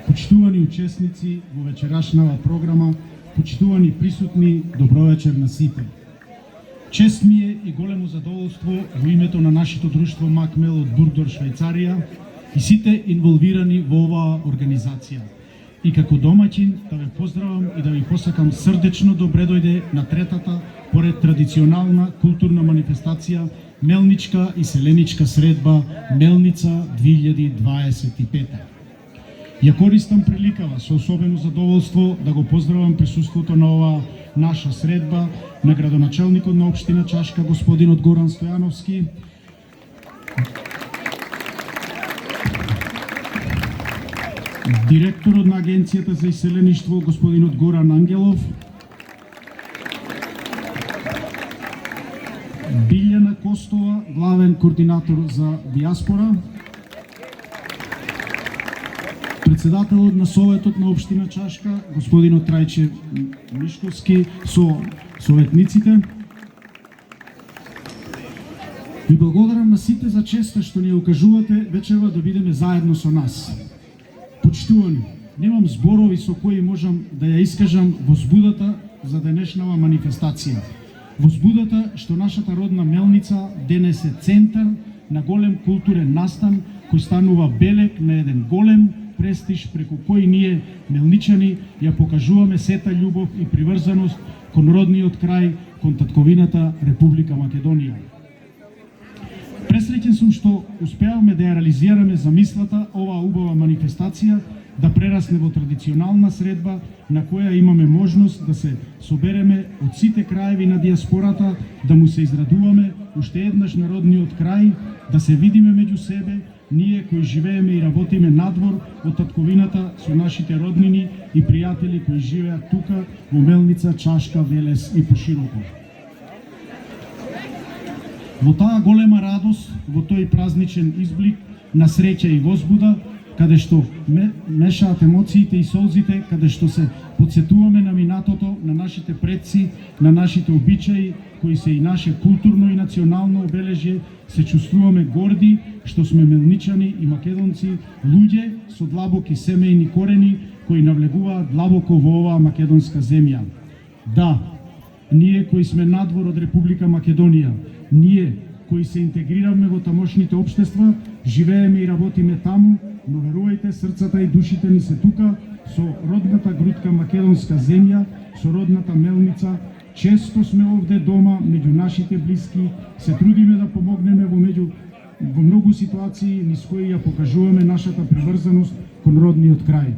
Почитувани учесници во вечерашнава програма, почитувани присутни, добро вечер на сите. Чест ми е и големо задоволство во името на нашето друштво Макмел од Бургдорф, Швајцарија и сите инволвирани во оваа организација. И како домаќин да ве поздравам и да ви посакам срдечно добре дојде на третата поред традиционална културна манифестација Мелничка и селеничка средба Мелница 2025. Ја користам приликава со особено задоволство да го поздравам присуството на оваа наша средба на градоначелникот на општина Чашка господинот Горан Стојановски, директорот на Агенцијата за иселеништво господинот Горан Ангелов, Билјана Костова, главен координатор за диаспора, председателот на Советот на општина Чашка, господинот Трајче Мишковски со советниците. Ви благодарам на сите за честа што ни укажувате вечерва да бидеме заедно со нас. Почитувани, немам зборови со кои можам да ја искажам возбудата за денешнава манифестација. Возбудата што нашата родна Мелница денес е центар на голем културен настан кој станува белег на еден голем престиж преку кој ние мелничани ја покажуваме сета љубов и приврзаност кон родниот крај, кон татковината Република Македонија. Пресреќен сум што успеавме да ја реализираме замислата оваа убава манифестација да прерасне во традиционална средба на која имаме можност да се собереме од сите краеви на диаспората, да му се израдуваме уште еднаш народниот крај, да се видиме меѓу себе, ние кои живееме и работиме надвор од татковината со нашите роднини и пријатели кои живеат тука во Мелница, Чашка, Велес и пошироко. Во таа голема радост, во тој празничен изблик на среќа и возбуда, каде што мешаат емоциите и солзите, каде што се подсетуваме на минатото, на нашите предци, на нашите обичаи, кои се и наше културно и национално обележје, се чувствуваме горди што сме мелничани и македонци, луѓе со длабоки семејни корени кои навлегуваат длабоко во оваа македонска земја. Да, ние кои сме надвор од Република Македонија, ние кои се интегриравме во тамошните општества, живееме и работиме таму, но верувајте, срцата и душите ни се тука, со родната грудка македонска земја, со родната Мелница. Често сме овде дома, меѓу нашите блиски, се трудиме да помогнеме во многу ситуации низ кои ја покажуваме нашата приврзаност кон родниот крај.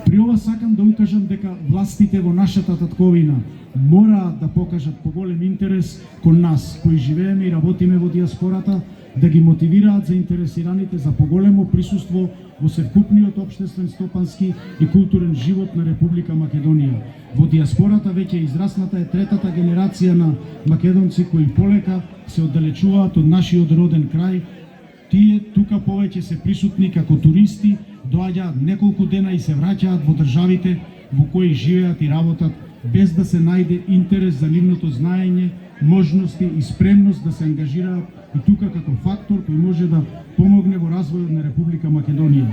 При ова сакам да укажам дека властите во нашата татковина мораат да покажат поголем интерес кон нас, кои живееме и работиме во диаспората, да ги мотивираат заинтересираните за поголемо присуство во севкупниот општествен, стопански и културен живот на Република Македонија. Во диаспората веќе израсната е третата генерација на македонци кои полека се оддалечуваат од нашиот роден крај. Тие тука повеќе се присутни како туристи, доаѓаат неколку дена и се враќаат во државите во кои живеат и работат, без да се најде интерес за нивното знаење, можности и спремност да се ангажираат и тука како фактор кој може да помогне во развојот на Република Македонија.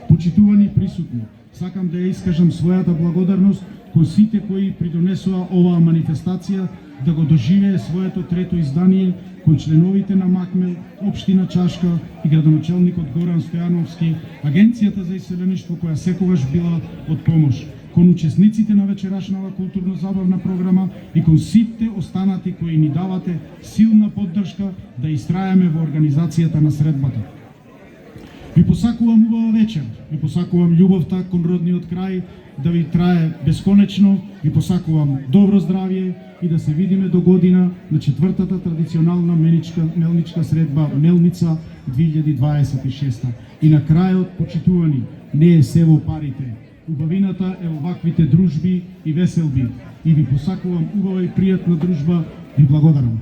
Почитувани присутни, сакам да ја искажам својата благодарност кон сите кои придонесоа оваа манифестација да го доживее своето трето издание, кон членовите на Макмел, општина Чашка и градоначелникот Горан Стојановски, Агенцијата за иселеништво која секогаш била од помош, кон учесниците на вечерашнава културно-забавна програма и кон сите останати кои ни давате силна поддршка да истрајаме во организацијата на средбата. Ви посакувам убава вечер, ви посакувам љубовта кон родниот крај да ви трае бесконечно, ви посакувам добро здравје и да се видиме до година на четвртата традиционална мелничка средба Мелница 2026. И на крајот, почитувани, не е се во парите. Убавината е оваквите дружби и веселби. И ви посакувам убава и пријатна дружба. Ви благодарам.